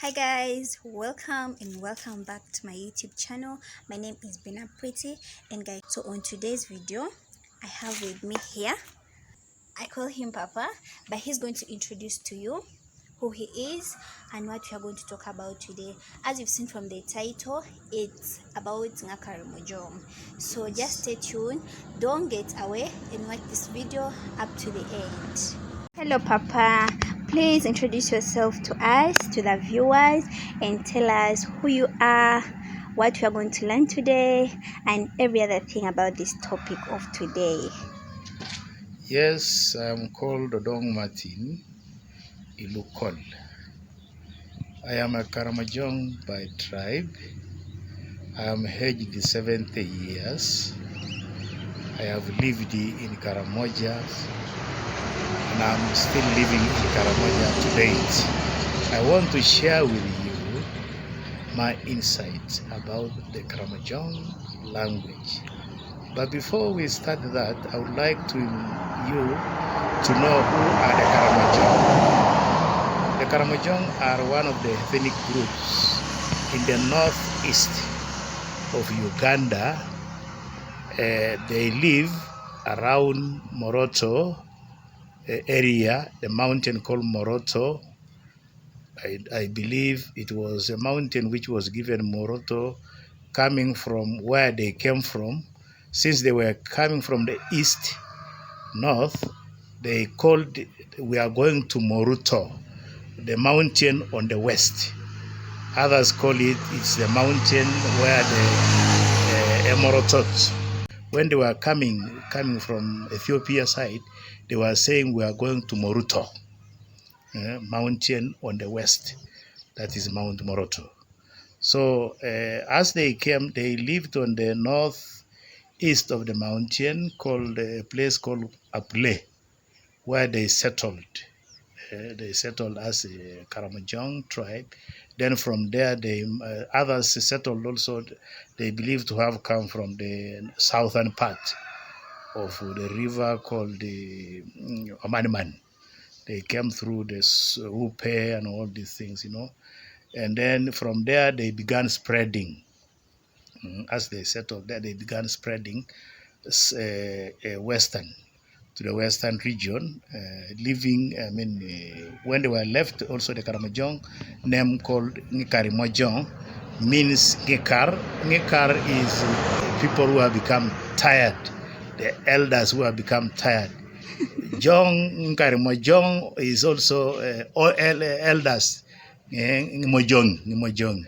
Hi guys, welcome and welcome back to my YouTube channel. My name is Bena Pretty, and guys, so on today's video I have with me here, I call him Papa, but he's going to introduce to you who he is and what we are going to talk about today. As you've seen from the title, it's about Ngakarimojong. So just stay tuned, don't get away, and watch this video up to the end. Hello Papa, please introduce yourself to us, to the viewers, and tell us who you are, what we are going to learn today, and every other thing about this topic of today. Yes, I'm called Odong Martin Ilukol. I am a Karimojong by tribe. I am aged 70 years. I have lived in Karamoja and I'm still living in Karamoja to date. I want to share with you my insight about the Karimojong language. But before we start that, I would like to you to know who are the Karimojong. The Karimojong are one of the ethnic groups in the northeast of Uganda. They live around Moroto area, the mountain called Moroto. I believe it was a mountain which was given Moroto coming from where they came from. Since they were coming from the east, north, they called, we are going to Moruto, the mountain on the west. Others call it's the mountain where the Emorotot. When they were coming from Ethiopia side, they were saying we are going to Moruto, mountain on the west. That is Mount Moroto. So as they came, they lived on the northeast of the mountain, called a place called Apule, where they settled. They settled as a Karimojong tribe. Then from there, others settled also. They believed to have come from the southern part of the river called the Omaniman. They came through the Rupe and all these things. And then from there, they began spreading. As they settled there, they began spreading western to the western region, when they were left, also the Karimojong, name called Ngakarimojong, means Ngekar. Ngekar is people who have become tired, the elders who have become tired. Jong, Ngakarimojong is also elders, Ngimojong.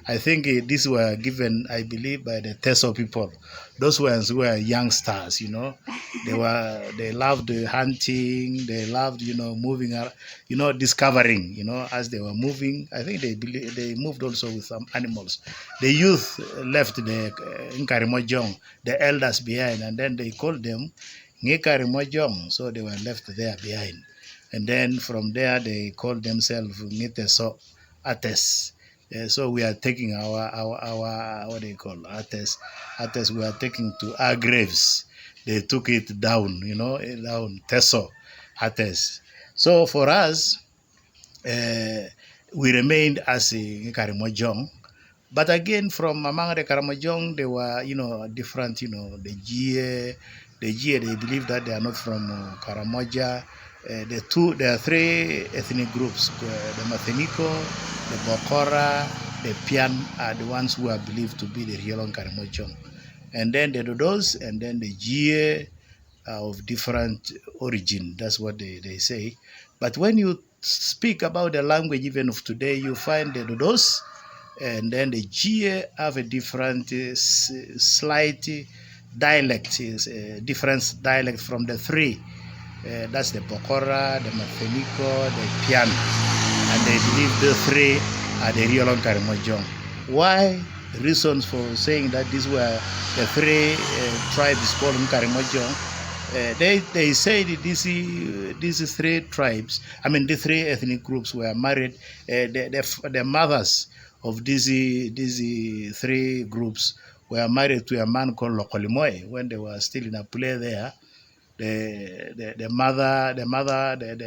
I think these were given, I believe, by the Teso people. Those ones were youngsters. They loved hunting, they loved, moving around, discovering, as they were moving. I think they moved also with some animals. The youth left the Ngakarimojong, the elders behind, and then they called them Ngakarimojong, so they were left there behind. And then from there, they called themselves Ngiteso Ates. So we are taking our what do you call Ates we are taking to our graves. They took it down, down Teso Ates. So for us, we remained as a Karimojong. But again, from among the Karimojong, they were, different, the Jie, they believe that they are not from Karamoja. There are three ethnic groups, the Matheniko, the Bokora, the Pian are the ones who are believed to be the real Karimojong. And then the Dodos, and then the Jie are of different origin. That's what they say. But when you speak about the language even of today, you find the Dodos, and then the Jie have a different, slight dialect, different dialect from the three. That's the Bokora, the Mafeniko, the Pian. And they believe the three are the real Karimojong. Why? The reasons for saying that these were the three tribes called Karimojong. They say that these three tribes, the three ethnic groups were married. The mothers of these three groups were married to a man called Lokolimoy when they were still in a play there. The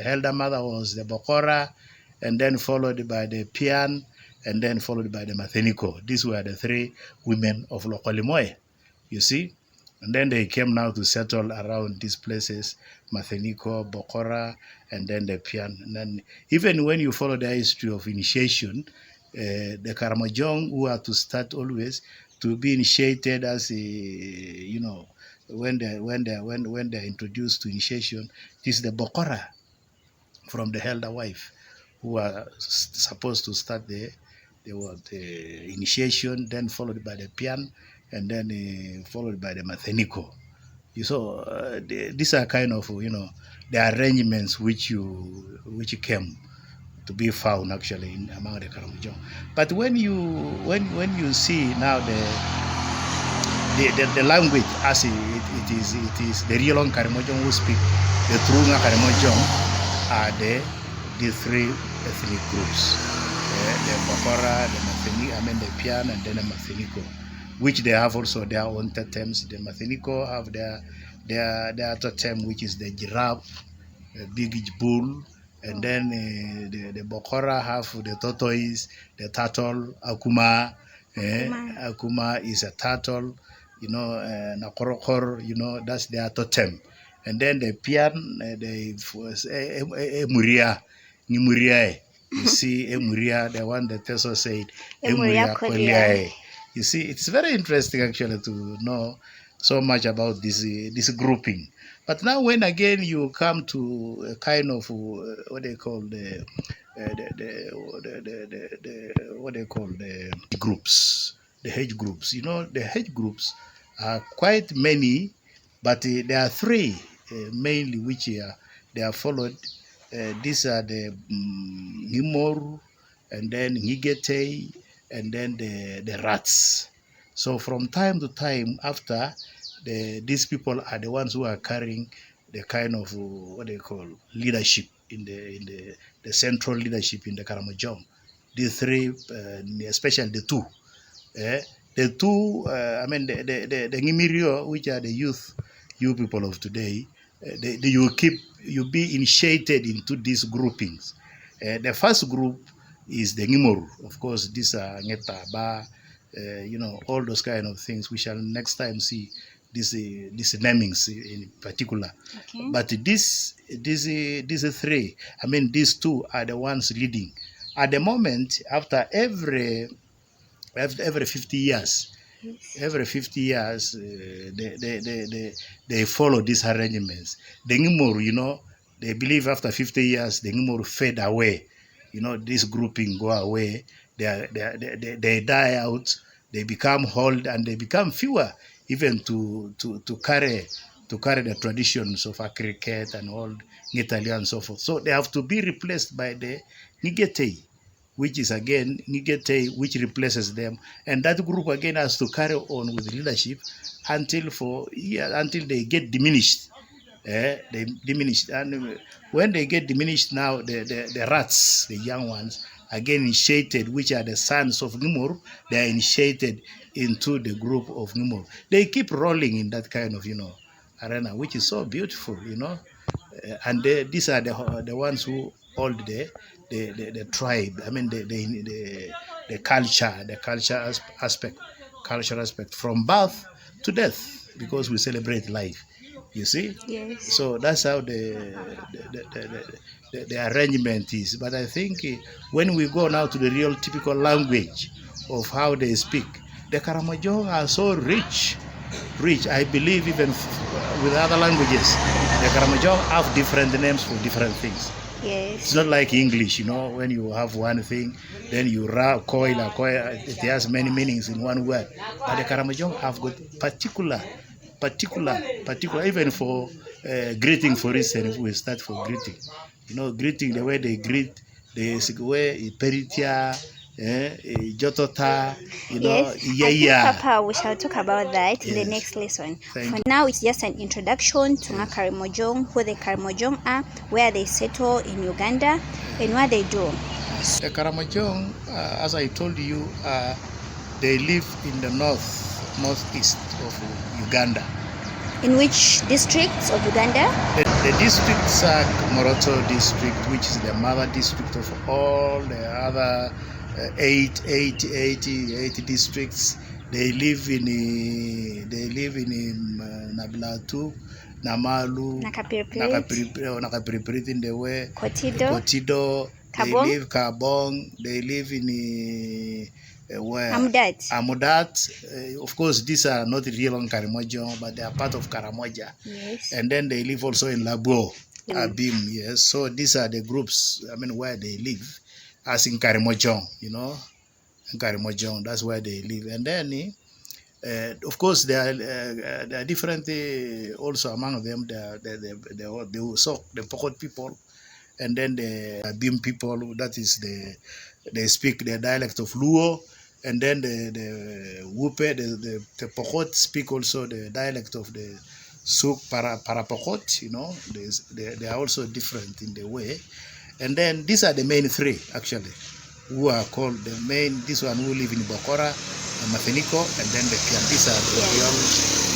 elder mother was the Bokora, and then followed by the Pian, and then followed by the Matheniko. These were the three women of Lokolimoe, you see. And then they came now to settle around these places, Matheniko, Bokora, and then the Pian. And then even when you follow the history of initiation, the Karimojong, who are to start always to be initiated as a, you know, when they're introduced to initiation, this is the Bokora from the elder wife, who are supposed to start the initiation, then followed by the Pian, and then followed by the Matheniko. So these are kind of, you know, the arrangements which came to be found actually among the Karimojong. But when you see now the language as it is the real Karimojong who speak the true Ngakarimojong are the three ethnic groups, the Bokora, the Matheniko, the Pian, and then the Matheniko, which they have also their own totems. The Matheniko have their totem, which is the giraffe, the big bull, and then the Bokora have the tortoise, the turtle, Akuma. Akuma is a turtle, you know, Nakorokor, you know, that's their totem. And then the Pian, Emuria, Nimuria. You see, Emuria, the one that also said, Emuria Kweliae. You see, it's very interesting actually to know so much about this grouping. But now, when again you come to a kind of what they call the groups, the age groups. You know, the age groups are quite many, but there are three mainly which they are followed. These are the Himoru, and then Ngigete, and then the rats. So from time to time, after these people are the ones who are carrying the kind of what they call leadership in the central leadership in the Karimojong. These three, especially the two. The two, the Ngimirio, which are the you people of today, you be initiated into these groupings. The first group is the Ngimoru. Of course, these are Ngeta, Ba, you know, all those kind of things. We shall next time see these namings in particular. Okay. But these three, these two are the ones leading. At the moment, after every 50 years, every 50 years, they follow these arrangements. The Ngimoru, you know, they believe after 50 years, the Ngimoru fade away. You know, this grouping go away. They die out. They become old and they become fewer, even to carry the traditions of cricket and all Ngitalia and so forth. So they have to be replaced by the Ngigete, which is again Ngigete, which replaces them, and that group again has to carry on with leadership until they get diminished. They diminished, and when they get diminished, now the rats, the young ones, again initiated, which are the sons of Ngimur, they are initiated into the group of Ngimur. They keep rolling in that kind of, you know, arena, which is so beautiful, you know. And these are the ones who hold the tribe. The cultural aspect from birth to death, because we celebrate life. You see? Yes. So that's how the arrangement is. But I think when we go now to the real typical language of how they speak, the Karimojong are so rich. I believe even with other languages, the Karimojong have different names for different things. Yes. It's not like English, you know, when you have one thing, then you coil, it has many meanings in one word. But the Karimojong have got particular, even for greeting, for instance, if we start for greeting. You know, greeting, the way they greet, the way Peritia, Jotota, you know, yes, Papa, we shall talk about that in the next lesson. For now, it's just an introduction to Ngakarimojong, who the Karimojong are, where they settle in Uganda, and what they do. The Karimojong, as I told you, they live in the northeast of Uganda. In which districts of Uganda? The districts are Moroto district, which is the mother district of all the other eight districts. They live in Nablatu, Namalu, Nakapiripirit in the way, Kotido. They live Kabong. They live in where Amudat. Of course, these are not real on Karimojong, but they are part of Karamoja. Yes. And then they live also in Labo, Abim. Yes. So these are the groups. I mean, where they live, as in Karimojong. You know, in Karimojong. That's where they live. And then. Of course, there are different also among them. The Pokot people, and then the Bim people. That is they speak the dialect of Luo, and then the Wupe, the Pokot speak also the dialect of the Suk para Pokot. You know, they are also different in the way. And then these are the main three actually, who are called the main. This one who live in Bokora, Mafeniko, and then the Pian. These are the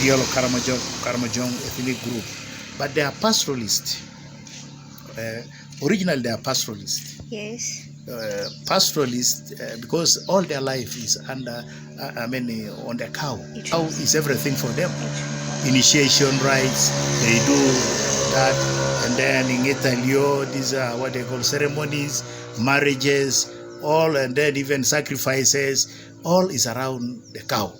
real Karimojong ethnic group. But they are pastoralists. Originally, they are pastoralists. Yes. Pastoralists because all their life is under, on the cow. Cow is everything for them. Initiation rites, they do that. And then in Italio, these are what they call ceremonies, marriages, all, and then even sacrifices, all is around the cow.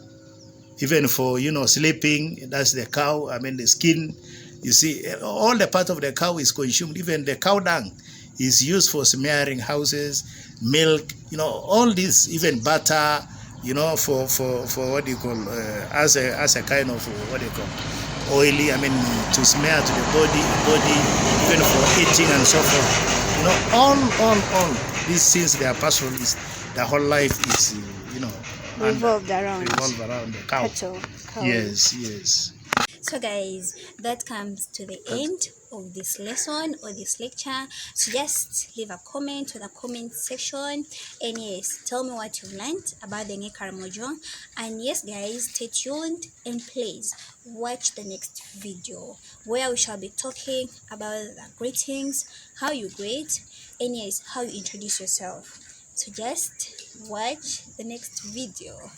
Even for, sleeping, that's the cow, the skin. You see, all the part of the cow is consumed. Even the cow dung is used for smearing houses, milk, all this, even butter, for what do you call, as a kind of, what do you call, oily, to smear to the body, even for eating and so forth. All these things, they are pastoralists. Their whole life is, revolved around the cow. Cattle. Yes. So guys, that comes to the end of this lesson or this lecture. So just leave a comment in the comment section, and yes, tell me what you've learned about the Ngakarimojong. And yes guys, stay tuned and please watch the next video where we shall be talking about the greetings, how you greet, and yes, how you introduce yourself. So just watch the next video.